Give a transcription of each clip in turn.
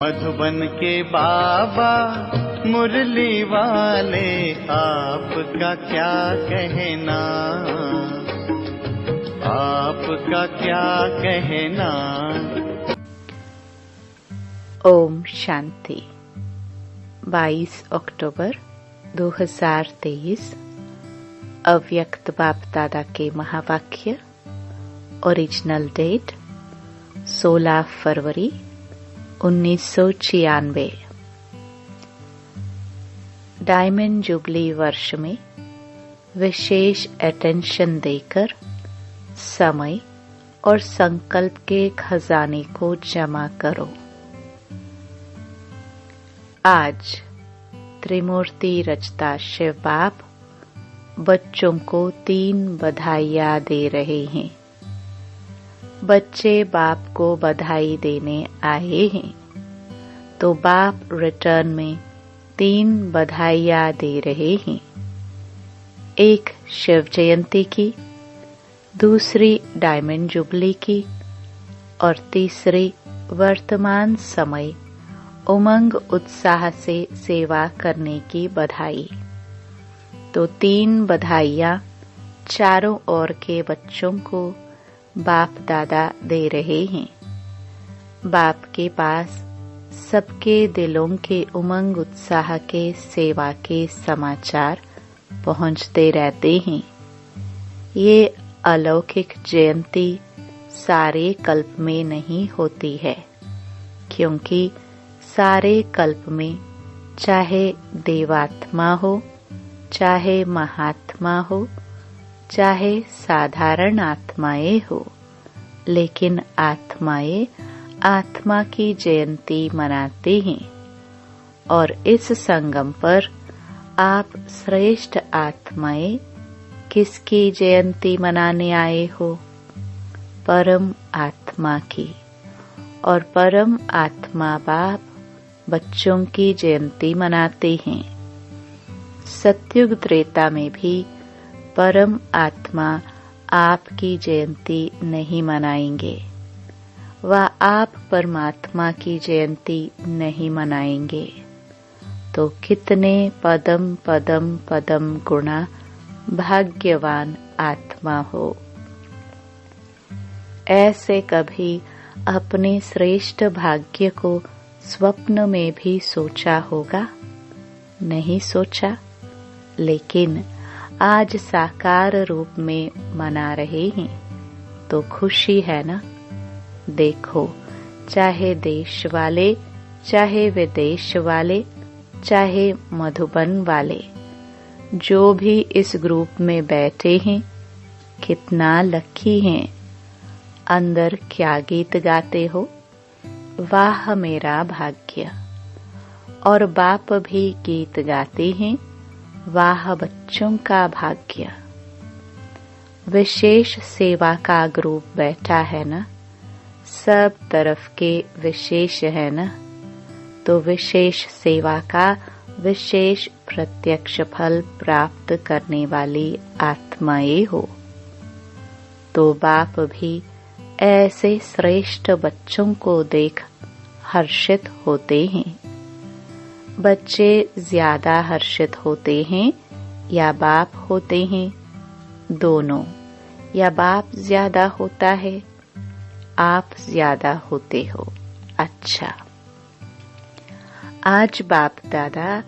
मधुबन के बाबा मुरली वाले, आपका क्या कहना, आपका क्या कहना। ओम शांति। 22 अक्टूबर 2023 अव्यक्त बाप दादा के महावाक्य। ओरिजिनल डेट 16 फरवरी 1996। डायमंड जुबली वर्ष में विशेष अटेंशन देकर समय और संकल्प के खजाने को जमा करो। आज त्रिमूर्ति रचता शिव बाप बच्चों को 3 बधाइयाँ दे रहे हैं। बच्चे बाप को बधाई देने आए हैं, तो बाप रिटर्न में 3 बधाइयाँ दे रहे हैं। एक शिव जयंती की, दूसरी डायमंड जुबली की और तीसरी वर्तमान समय उमंग उत्साह से सेवा करने की बधाई। तो 3 बधाइयाँ चारों ओर के बच्चों को बाप दादा दे रहे हैं। बाप के पास सबके दिलों के उमंग उत्साह के सेवा के समाचार पहुंचते रहते हैं। ये अलौकिक जयंती सारे कल्प में नहीं होती है, क्योंकि सारे कल्प में चाहे देवात्मा हो, चाहे महात्मा हो, चाहे साधारण आत्माएं हो, लेकिन आत्माएं आत्मा की जयंती मनाते हैं। और इस संगम पर आप श्रेष्ठ आत्माएं किसकी जयंती मनाने आए हो? परम आत्मा की। और परम आत्मा बाप बच्चों की जयंती मनाते हैं। सत्युग त्रेता में भी परम आत्मा आपकी जयंती नहीं मनाएंगे, वह आप परमात्मा की जयंती नहीं मनाएंगे। तो कितने पदम पदम पदम गुणा भाग्यवान आत्मा हो। ऐसे कभी अपने श्रेष्ठ भाग्य को स्वप्न में भी सोचा होगा? नहीं सोचा, लेकिन आज साकार रूप में मना रहे हैं, तो खुशी है ना। देखो, चाहे देश वाले, चाहे विदेश वाले, चाहे मधुबन वाले, जो भी इस ग्रुप में बैठे हैं, कितना लकी हैं। अंदर क्या गीत गाते हो? वाह मेरा भाग्य। और बाप भी गीत गाते हैं, वाह बच्चों का भाग्य। विशेष सेवा का ग्रुप बैठा है ना, सब तरफ के विशेष है ना, तो विशेष सेवा का विशेष प्रत्यक्ष फल प्राप्त करने वाली आत्माएं हो। तो बाप भी ऐसे श्रेष्ठ बच्चों को देख हर्षित होते हैं। बच्चे ज्यादा हर्षित होते हैं या बाप होते हैं? दोनों। या बाप ज्यादा होता है? आप ज्यादा होते हो। अच्छा, आज बाप दादा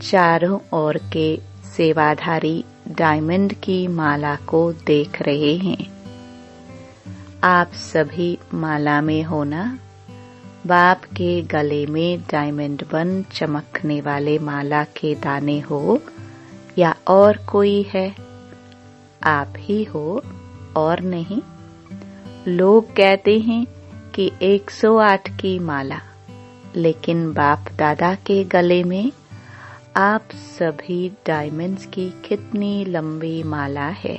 चारों ओर के सेवाधारी डायमंड की माला को देख रहे हैं। आप सभी माला में हो ना? बाप के गले में डायमंड बन चमकने वाले माला के दाने हो या और कोई है? आप ही हो और नहीं। लोग कहते हैं कि 108 की माला, लेकिन बाप दादा के गले में आप सभी डायमंड्स की कितनी लंबी माला है?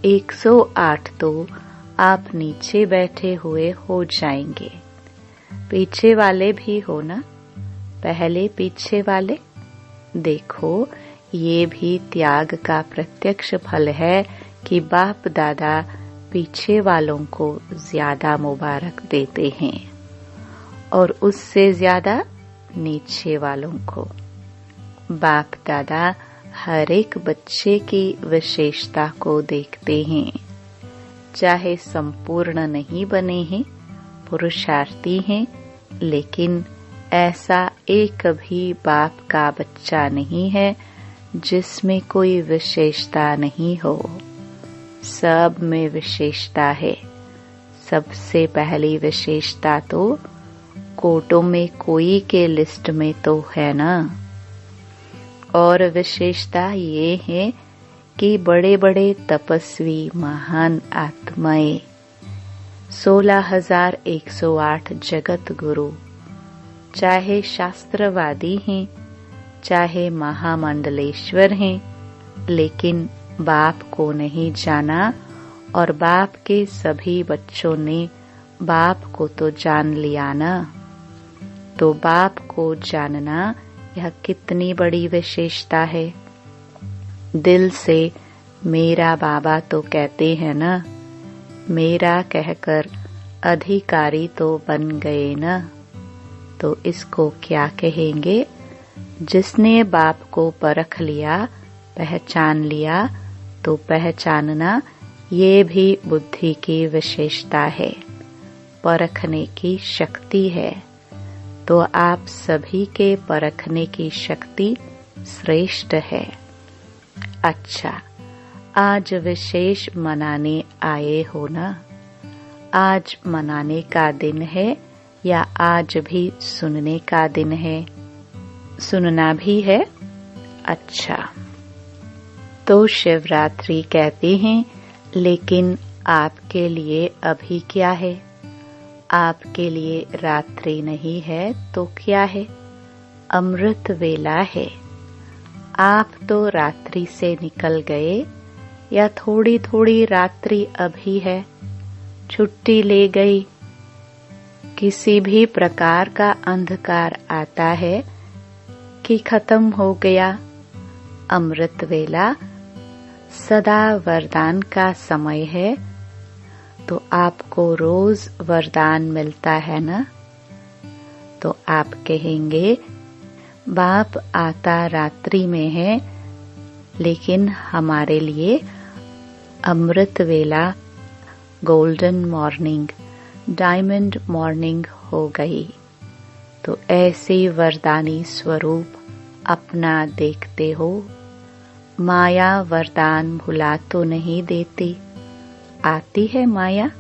108 तो आप नीचे बैठे हुए हो जाएंगे। पीछे वाले भी हो ना? पहले पीछे वाले। देखो, ये भी त्याग का प्रत्यक्ष फल है कि बाप दादा पीछे वालों को ज्यादा मुबारक देते हैं और उससे ज्यादा नीचे वालों को। बाप दादा हर एक बच्चे की विशेषता को देखते हैं। चाहे संपूर्ण नहीं बने हैं, पुरुषार्थी हैं, लेकिन ऐसा एक भी बाप का बच्चा नहीं है जिसमें कोई विशेषता नहीं हो। सब में विशेषता है। सबसे पहली विशेषता तो कोटों में कोई के लिस्ट में तो है ना। और विशेषता ये है कि बड़े बड़े तपस्वी महान आत्माएं 16,108 जगत गुरु, चाहे शास्त्रवादी हैं, चाहे महामंडलेश्वर हैं, लेकिन बाप को नहीं जाना और बाप के सभी बच्चों ने बाप को तो जान लिया ना। तो बाप को जानना यह कितनी बड़ी विशेषता है। दिल से मेरा बाबा तो कहते हैं ना, मेरा कहकर अधिकारी तो बन गए ना। तो इसको क्या कहेंगे? जिसने बाप को परख लिया, पहचान लिया, तो पहचानना ये भी बुद्धि की विशेषता है, परखने की शक्ति है। तो आप सभी के परखने की शक्ति श्रेष्ठ है। अच्छा, आज विशेष मनाने आए हो ना? आज मनाने का दिन है या आज भी सुनने का दिन है? सुनना भी है। अच्छा, तो शिवरात्रि कहते हैं, लेकिन आपके लिए अभी क्या है? आपके लिए रात्रि नहीं है तो क्या है? अमृत वेला है। आप तो रात्रि से निकल गए या थोड़ी थोड़ी रात्रि अभी है? छुट्टी ले गई? किसी भी प्रकार का अंधकार आता है कि खत्म हो गया? अमृत वेला सदा वरदान का समय है, तो आपको रोज वरदान मिलता है ना। तो आप कहेंगे, बाप आता रात्रि में है, लेकिन हमारे लिए अमृत वेला, गोल्डन मॉर्निंग, डायमंड मॉर्निंग हो गई। तो ऐसे वरदानी स्वरूप अपना देखते हो। माया वरदान भुला तो नहीं देती। आती है माया,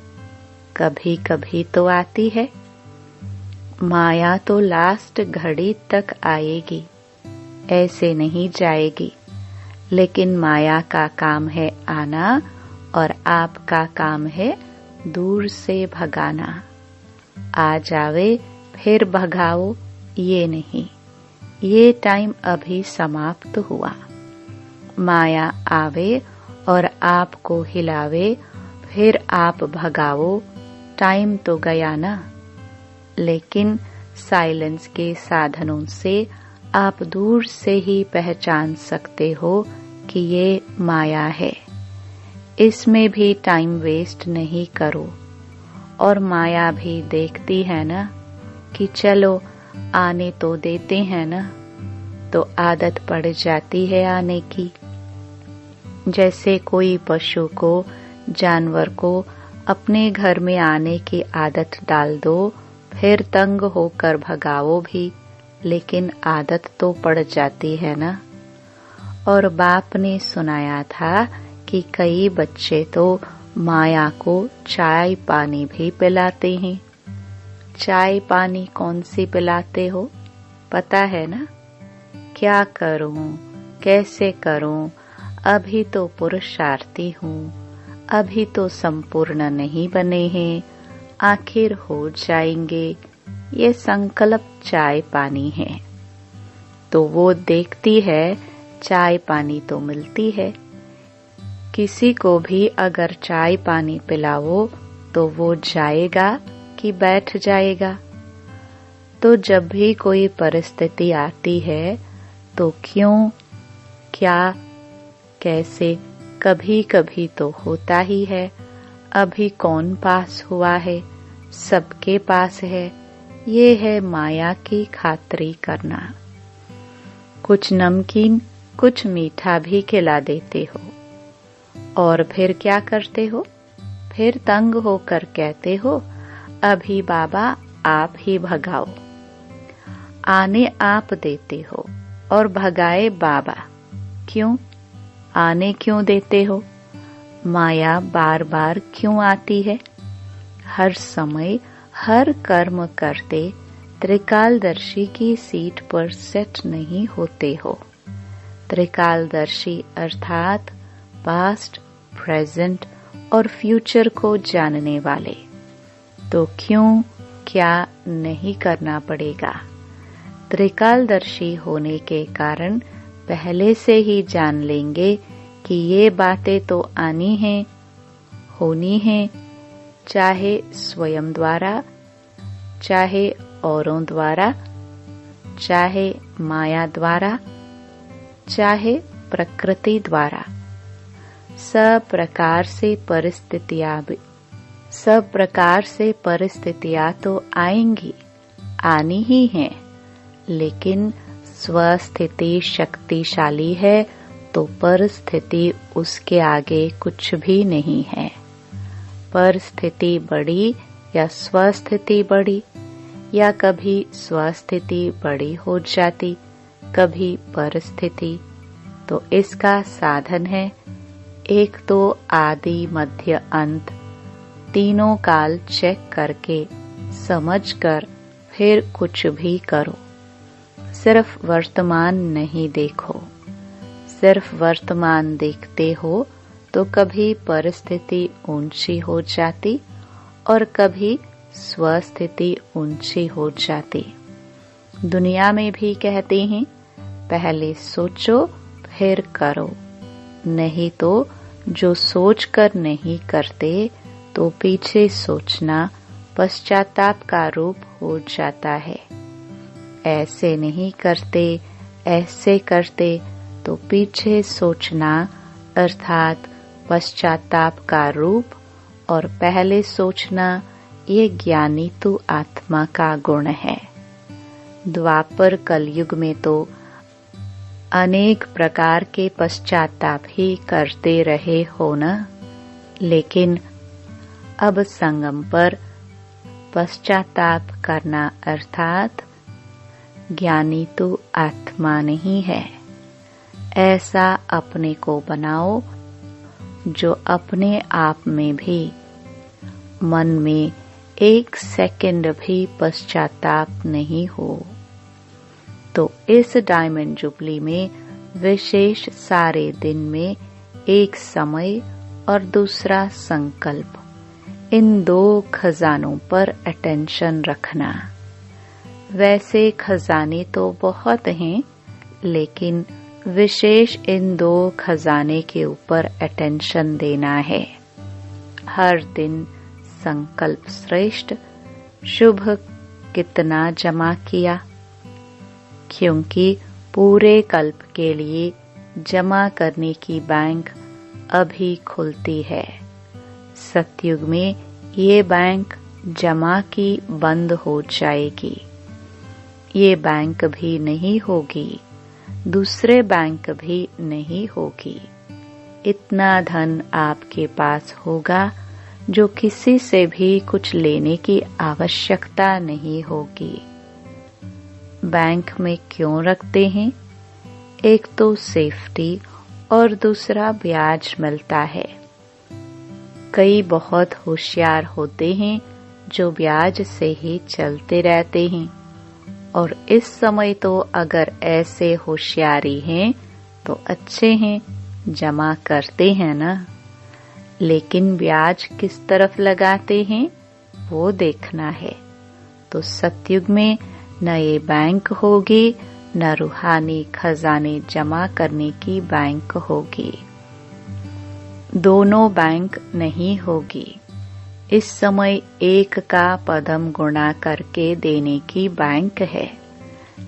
कभी कभी तो आती है। माया तो लास्ट घड़ी तक आएगी, ऐसे नहीं जाएगी। लेकिन माया का काम है आना और आपका काम है दूर से भगाना। आ जावे फिर भगाओ, ये नहीं। ये टाइम अभी समाप्त हुआ। माया आवे और आपको हिलावे, फिर आप भगाओ, टाइम तो गया ना। लेकिन साइलेंस के साधनों से आप दूर से ही पहचान सकते हो कि ये माया है। इसमें भी टाइम वेस्ट नहीं करो। और माया भी देखती है ना कि चलो आने तो देते हैं ना, तो आदत पड़ जाती है आने की। जैसे कोई पशु को, जानवर को अपने घर में आने की आदत डाल दो, फिर तंग होकर भगाओ भी, लेकिन आदत तो पड़ जाती है ना। और बाप ने सुनाया था कि कई बच्चे तो माया को चाय पानी भी पिलाते हैं। चाय पानी कौन सी पिलाते हो? पता है ना? क्या करूं, कैसे करूं, अभी तो पुरुषार्थी हूँ, अभी तो संपूर्ण नहीं बने हैं, आखिर हो जाएंगे। ये संकल्प चाय पानी है। तो वो देखती है, चाय पानी तो मिलती है। किसी को भी अगर चाय पानी पिलाओ तो वो जाएगा कि बैठ जाएगा? तो जब भी कोई परिस्थिति आती है तो क्यों, क्या, कैसे, कभी कभी तो होता ही है। अभी कौन पास हुआ है? सबके पास है। ये है माया की खातरी करना। कुछ नमकीन कुछ मीठा भी खिला देते हो और फिर क्या करते हो? फिर तंग होकर कहते हो अभी बाबा आप ही भगाओ। आने आप देते हो और भगाए बाबा। क्यों? आने क्यों देते हो? माया बार बार क्यों आती है? हर समय हर कर्म करते त्रिकालदर्शी की सीट पर सेट नहीं होते हो। त्रिकालदर्शी अर्थात पास्ट, प्रेजेंट और फ्यूचर को जानने वाले। तो क्यों क्या नहीं करना पड़ेगा? त्रिकालदर्शी होने के कारण पहले से ही जान लेंगे कि ये बातें तो आनी हैं, होनी हैं, चाहे स्वयं द्वारा, चाहे औरों द्वारा, चाहे माया द्वारा, चाहे प्रकृति द्वारा। सब प्रकार से परिस्थितियां तो आएंगी, आनी ही हैं, लेकिन स्वस्थिति शक्तिशाली है तो परिस्थिति उसके आगे कुछ भी नहीं है। परिस्थिति बड़ी या स्वस्थिति बड़ी, या कभी स्वस्थिति बड़ी हो जाती, कभी परिस्थिति, तो इसका साधन है एक तो आदि मध्य अंत तीनों काल चेक करके समझकर फिर कुछ भी करो। सिर्फ वर्तमान नहीं देखो। सिर्फ वर्तमान देखते हो तो कभी परिस्थिति ऊंची हो जाती और कभी स्वस्थिति ऊंची हो जाती। दुनिया में भी कहते हैं पहले सोचो फिर करो, नहीं तो जो सोच कर नहीं करते तो पीछे सोचना पश्चाताप का रूप हो जाता है। ऐसे नहीं करते, ऐसे करते तो पीछे सोचना अर्थात पश्चाताप का रूप, और पहले सोचना ये ज्ञानी तू आत्मा का गुण है। द्वापर कलयुग में तो अनेक प्रकार के पश्चाताप ही करते रहे हो न, लेकिन अब संगम पर पश्चाताप करना अर्थात ज्ञानी तो आत्मा नहीं है। ऐसा अपने को बनाओ जो अपने आप में भी मन में एक सेकंड भी पश्चाताप नहीं हो। तो इस डायमंड जुबली में विशेष सारे दिन में एक समय और दूसरा संकल्प, इन दो खजानों पर अटेंशन रखना। वैसे खजाने तो बहुत हैं, लेकिन विशेष इन दो खजाने के ऊपर अटेंशन देना है। हर दिन संकल्प श्रेष्ठ, शुभ कितना जमा किया, क्योंकि पूरे कल्प के लिए जमा करने की बैंक अभी खुलती है। सतयुग में ये बैंक जमा की बंद हो जाएगी। ये बैंक भी नहीं होगी, दूसरे बैंक भी नहीं होगी। इतना धन आपके पास होगा जो किसी से भी कुछ लेने की आवश्यकता नहीं होगी। बैंक में क्यों रखते हैं? एक तो सेफ्टी और दूसरा ब्याज मिलता है। कई बहुत होशियार होते हैं जो ब्याज से ही चलते रहते हैं, और इस समय तो अगर ऐसे होशियारी हैं तो अच्छे हैं, जमा करते हैं ना। लेकिन ब्याज किस तरफ लगाते हैं वो देखना है। तो सतयुग में न ये बैंक होगी, न रूहानी खजाने जमा करने की बैंक होगी। दोनों बैंक नहीं होगी। इस समय एक का पदम गुणा करके देने की बैंक है,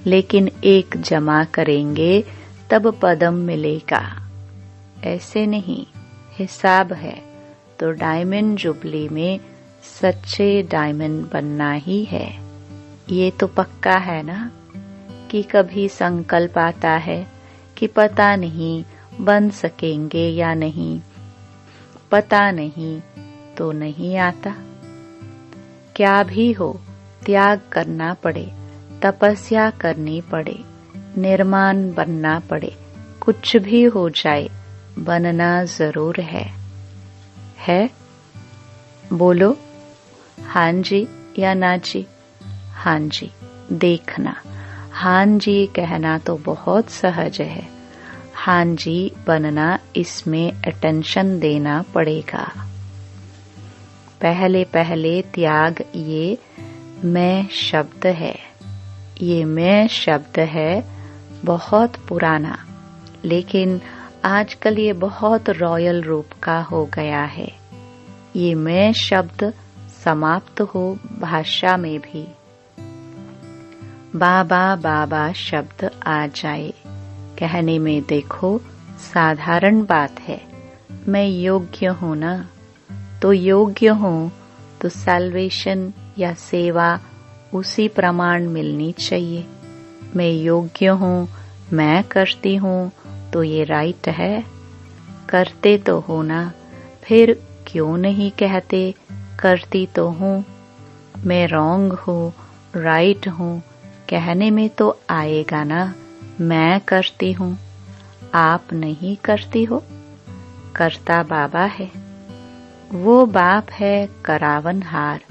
लेकिन एक जमा करेंगे तब पदम मिलेगा। ऐसे नहीं, हिसाब है। तो डायमंड जुबली में सच्चे डायमंड बनना ही है। ये तो पक्का है ना कि कभी संकल्प आता है कि पता नहीं बन सकेंगे या नहीं, पता नहीं तो नहीं आता। क्या भी हो, त्याग करना पड़े, तपस्या करनी पड़े, निर्माण बनना पड़े, कुछ भी हो जाए बनना जरूर है। बोलो हाँ जी या ना जी? हाँ जी। देखना, हाँ जी कहना तो बहुत सहज है, हाँ जी बनना इसमें अटेंशन देना पड़ेगा। पहले पहले त्याग ये मैं शब्द है, ये मैं शब्द है बहुत पुराना, लेकिन आजकल ये बहुत रॉयल रूप का हो गया है। ये मैं शब्द समाप्त हो भाषा में भी। बाबा बाबा शब्द आ जाए कहने में देखो साधारण बात है। मैं योग्य हूँ ना, तो योग्य हूँ तो सैल्वेशन या सेवा उसी प्रमाण मिलनी चाहिए। मैं योग्य हूँ, मैं करती हूँ तो ये राइट है। करते तो हो ना, फिर क्यों नहीं कहते करती तो हूँ। मैं रॉन्ग हूँ, राइट हूँ कहने में तो आएगा ना, मैं करती हूँ। आप नहीं करती हो, करता बाबा है। वो बाप है करावनहार,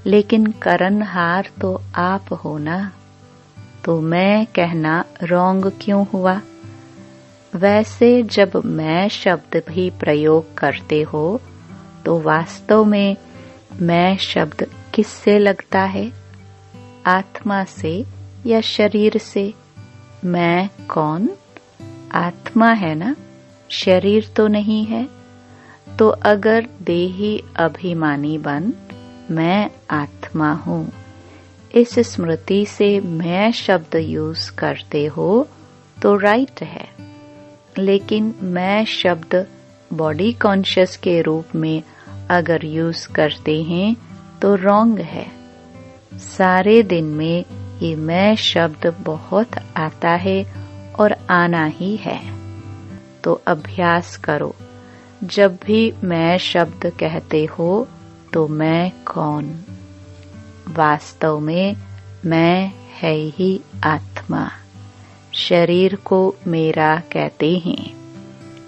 लेकिन करनहार तो आप हो ना। तो मैं कहना रॉन्ग क्यों हुआ? वैसे जब मैं शब्द भी प्रयोग करते हो तो वास्तव में मैं शब्द किससे लगता है? आत्मा से या शरीर से? मैं कौन? आत्मा है ना, शरीर तो नहीं है। तो अगर देही अभिमानी बन मैं आत्मा हूँ, इस स्मृति से मैं शब्द यूज करते हो तो राइट है। लेकिन मैं शब्द बॉडी कॉन्शियस के रूप में अगर यूज करते हैं तो रॉन्ग है। सारे दिन में ये मैं शब्द बहुत आता है और आना ही है। तो अभ्यास करो, जब भी मैं शब्द कहते हो तो मैं कौन? वास्तव में मैं है ही आत्मा। शरीर को मेरा कहते हैं,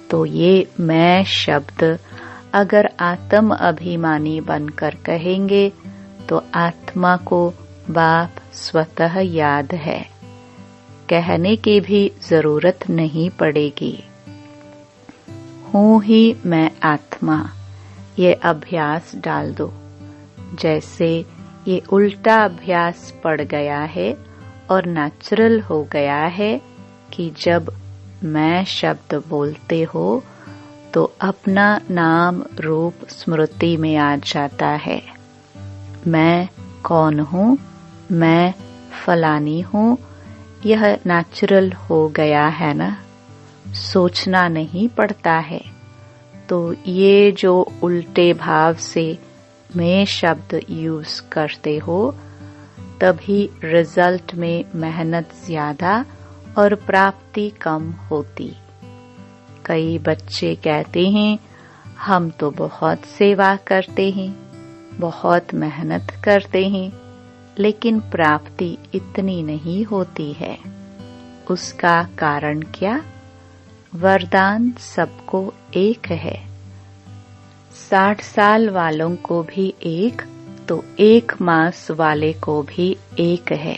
तो ये मैं शब्द अगर आत्म अभिमानी बनकर कहेंगे तो आत्मा को बाप स्वतः याद है, कहने की भी जरूरत नहीं पड़ेगी। हूँ ही मैं आत्मा, ये अभ्यास डाल दो। जैसे ये उल्टा अभ्यास पड़ गया है और नेचुरल हो गया है कि जब मैं शब्द बोलते हो तो अपना नाम रूप स्मृति में आ जाता है। मैं कौन हूँ? मैं फलानी हूँ। यह नेचुरल हो गया है ना, सोचना नहीं पड़ता है। तो ये जो उल्टे भाव से मैं शब्द यूज करते हो, तभी रिजल्ट में मेहनत ज्यादा और प्राप्ति कम होती। कई बच्चे कहते हैं हम तो बहुत सेवा करते हैं, बहुत मेहनत करते हैं, लेकिन प्राप्ति इतनी नहीं होती है। उसका कारण क्या? वरदान सबको एक है। 60 साल वालों को भी एक, तो 1 मास वाले को भी एक है।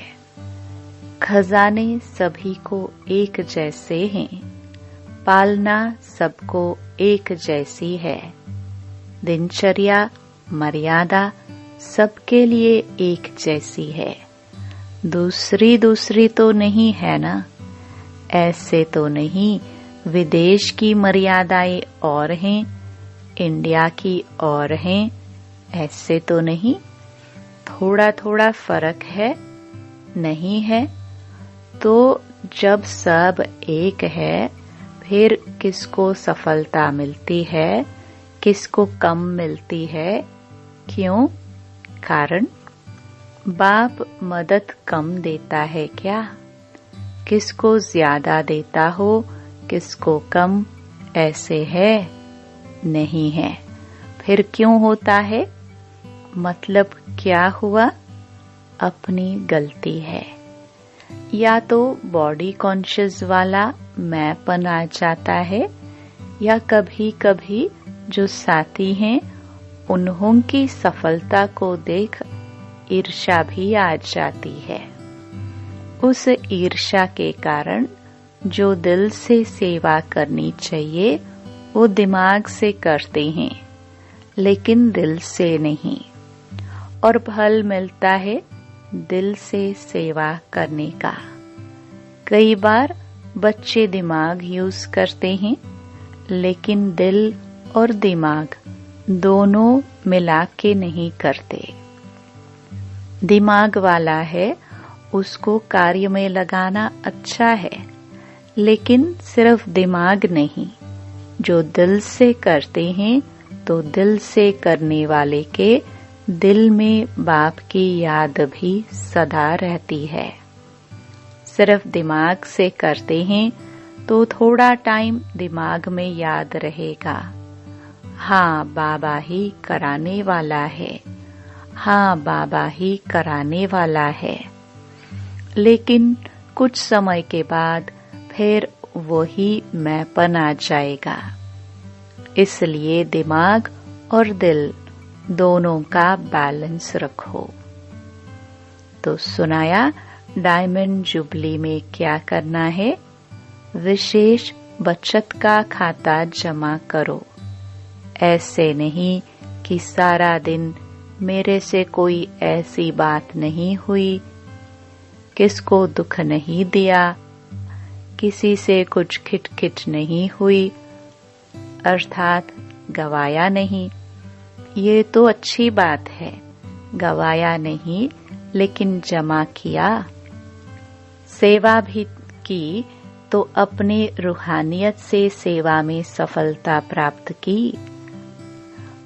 खजाने सभी को एक जैसे हैं, पालना सबको एक जैसी है। दिनचर्या मर्यादा सबके लिए एक जैसी है। दूसरी तो नहीं है ना। ऐसे तो नहीं विदेश की मर्यादाएं और हैं, इंडिया की और हैं, ऐसे तो नहीं। थोड़ा थोड़ा फर्क है, नहीं है। तो जब सब एक है, फिर किसको सफलता मिलती है, किसको कम मिलती है? क्यों? कारण बाप मदद कम देता है क्या? किसको ज्यादा देता हो, किसको कम, ऐसे है? नहीं है। फिर क्यों होता है? मतलब क्या हुआ? अपनी गलती है। या तो बॉडी कॉन्शियस वाला मैंपन आ जाता है, या कभी कभी जो साथी हैं उन्हों की सफलता को देख ईर्ष्या भी आ जाती है। उस ईर्ष्या के कारण जो दिल से सेवा करनी चाहिए वो दिमाग से करते हैं, लेकिन दिल से नहीं, और फल मिलता है दिल से सेवा करने का। कई बार बच्चे दिमाग यूज करते हैं, लेकिन दिल और दिमाग दोनों मिला के नहीं करते। दिमाग वाला है उसको कार्य में लगाना अच्छा है, लेकिन सिर्फ दिमाग नहीं, जो दिल से करते हैं तो दिल से करने वाले के दिल में बाप की याद भी सदा रहती है। सिर्फ दिमाग से करते हैं तो थोड़ा टाइम दिमाग में याद रहेगा, हाँ बाबा ही कराने वाला है, हाँ बाबा ही कराने वाला है। लेकिन कुछ समय के बाद फिर वही मैंपन आ जाएगा। इसलिए दिमाग और दिल दोनों का बैलेंस रखो। तो सुनाया डायमंड जुबली में क्या करना है? विशेष बचत का खाता जमा करो। ऐसे नहीं कि सारा दिन मेरे से कोई ऐसी बात नहीं हुई, किसको दुख नहीं दिया, किसी से कुछ खिटखिट नहीं हुई, अर्थात गवाया नहीं। ये तो अच्छी बात है, गवाया नहीं लेकिन जमा किया। सेवा भी की तो अपनी रूहानियत से सेवा में सफलता प्राप्त की,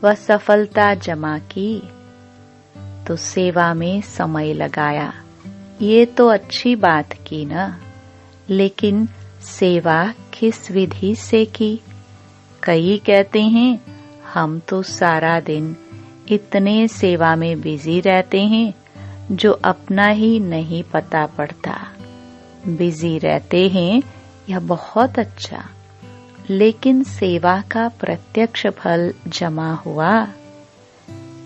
वह सफलता जमा की तो सेवा में समय लगाया। ये तो अच्छी बात की ना, लेकिन सेवा किस विधि से की? कई कहते हैं हम तो सारा दिन इतने सेवा में बिजी रहते हैं जो अपना ही नहीं पता पड़ता। बिजी रहते हैं यह बहुत अच्छा, लेकिन सेवा का प्रत्यक्ष फल जमा हुआ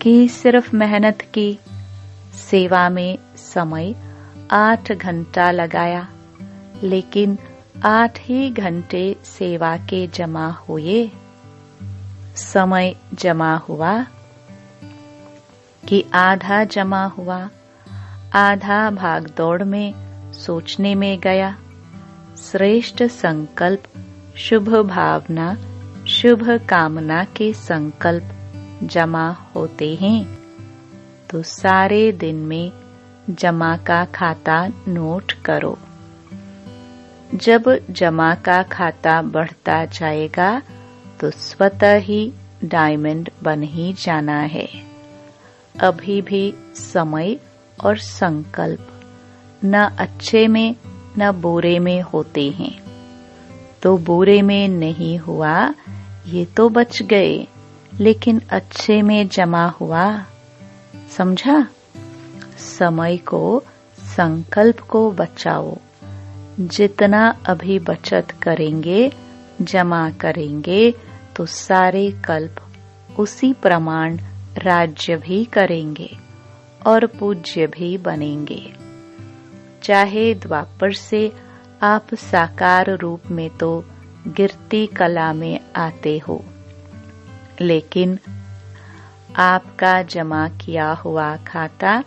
कि सिर्फ मेहनत की? सेवा में समय 8 घंटा लगाया, लेकिन 8 ही घंटे सेवा के जमा हुए। समय जमा हुआ कि आधा जमा हुआ? आधा भागदौड़ में सोचने में गया। श्रेष्ठ संकल्प, शुभ भावना, शुभ कामना के संकल्प जमा होते हैं तो सारे दिन में जमा का खाता नोट करो। जब जमा का खाता बढ़ता जाएगा तो स्वतः ही डायमंड बन ही जाना है। अभी भी समय और संकल्प न अच्छे में न बुरे में होते हैं, तो बुरे में नहीं हुआ ये तो बच गए, लेकिन अच्छे में जमा हुआ। समझा? समय को, संकल्प को बचाओ। जितना अभी बचत करेंगे, जमा करेंगे तो सारे कल्प उसी प्रमाण राज्य भी करेंगे और पूज्य भी बनेंगे। चाहे द्वापर से आप साकार रूप में तो गिरती कला में आते हो, लेकिन आपका जमा किया हुआ खाता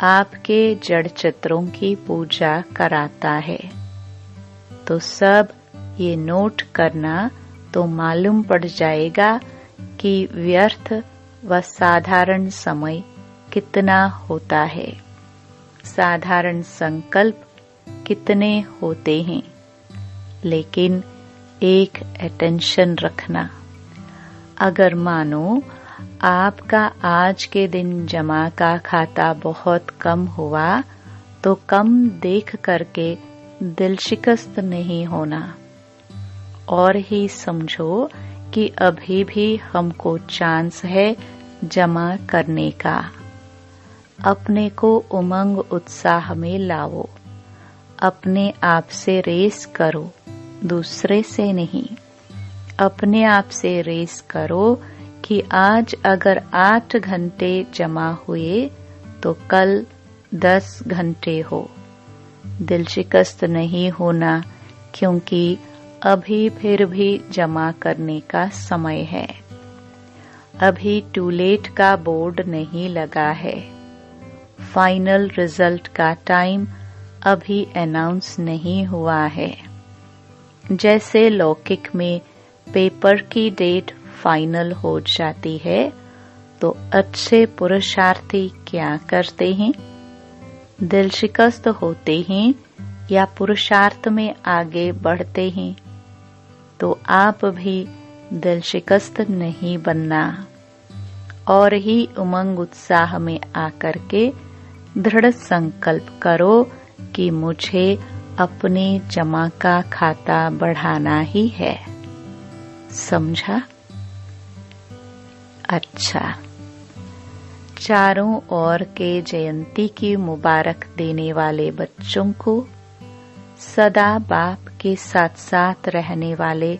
आपके जड़ चित्रों की पूजा कराता है। तो सब ये नोट करना तो मालूम पड़ जाएगा कि व्यर्थ व साधारण समय कितना होता है, साधारण संकल्प कितने होते हैं। लेकिन एक अटेंशन रखना, अगर मानो आपका आज के दिन जमा का खाता बहुत कम हुआ तो कम देख करके दिल शिकस्त नहीं होना, और ही समझो कि अभी भी हमको चांस है जमा करने का। अपने को उमंग उत्साह में लाओ, अपने आप से रेस करो, दूसरे से नहीं। अपने आप से रेस करो कि आज अगर 8 घंटे जमा हुए तो कल 10 घंटे हो। दिल शिकस्त नहीं होना, क्योंकि अभी फिर भी जमा करने का समय है। अभी टू लेट का बोर्ड नहीं लगा है। फाइनल रिजल्ट का टाइम अभी अनाउंस नहीं हुआ है। जैसे लौकिक में पेपर की डेट फाइनल हो जाती है तो अच्छे पुरुषार्थी क्या करते हैं? दिल शिकस्त होते हैं या पुरुषार्थ में आगे बढ़ते हैं? तो आप भी दिल शिकस्त नहीं बनना, और ही उमंग उत्साह में आकर के दृढ़ संकल्प करो कि मुझे अपने जमा का खाता बढ़ाना ही है। समझा? अच्छा, चारों ओर के जयंती की मुबारक देने वाले बच्चों को, सदा बाप के साथ साथ रहने वाले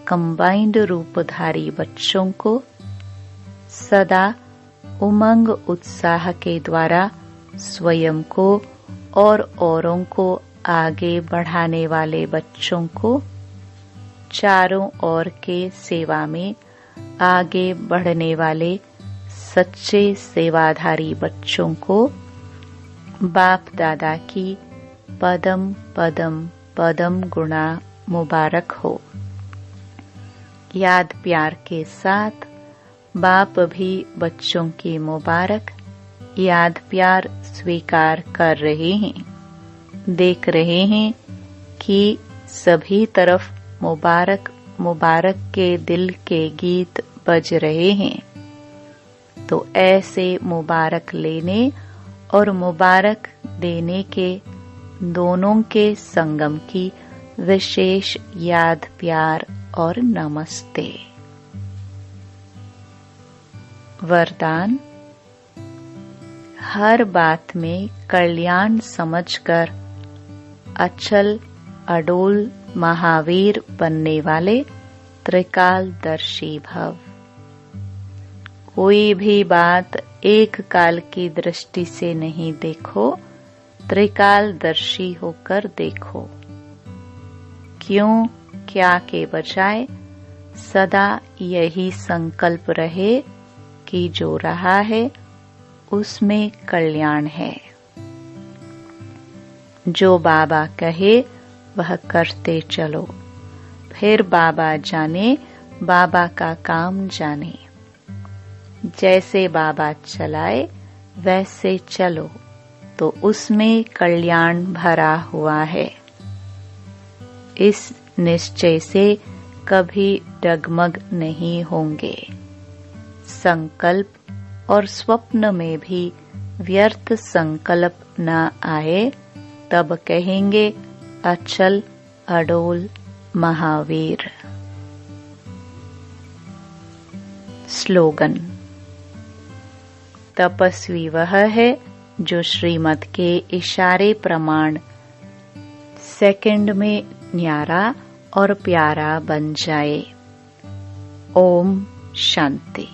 कंबाइंड रूपधारी बच्चों को, सदा उमंग उत्साह के द्वारा स्वयं को और औरों को आगे बढ़ाने वाले बच्चों को, चारों ओर के सेवा में आगे बढ़ने वाले सच्चे सेवाधारी बच्चों को बाप दादा की पदम पदम पदम गुणा मुबारक हो। याद प्यार के साथ बाप भी बच्चों की मुबारक याद प्यार स्वीकार कर रहे हैं। देख रहे हैं कि सभी तरफ मुबारक मुबारक के दिल के गीत बज रहे हैं। तो ऐसे मुबारक लेने और मुबारक देने के दोनों के संगम की विशेष याद प्यार और नमस्ते। वरदान: हर बात में कल्याण समझकर अचल अडोल महावीर बनने वाले त्रिकालदर्शी भव। कोई भी बात एक काल की दृष्टि से नहीं देखो, त्रिकालदर्शी होकर देखो। क्यों क्या के बजाय सदा यही संकल्प रहे कि जो रहा है उसमें कल्याण है। जो बाबा कहे वह करते चलो, फिर बाबा जाने, बाबा का काम जाने। जैसे बाबा चलाए वैसे चलो, तो उसमें कल्याण भरा हुआ है। इस निश्चय से कभी डगमग नहीं होंगे। संकल्प और स्वप्न में भी व्यर्थ संकल्प न आए, तब कहेंगे अचल अडोल महावीर। स्लोगन: तपस्वी वह है जो श्रीमत के इशारे प्रमाण सेकंड में न्यारा और प्यारा बन जाए। ओम शांति।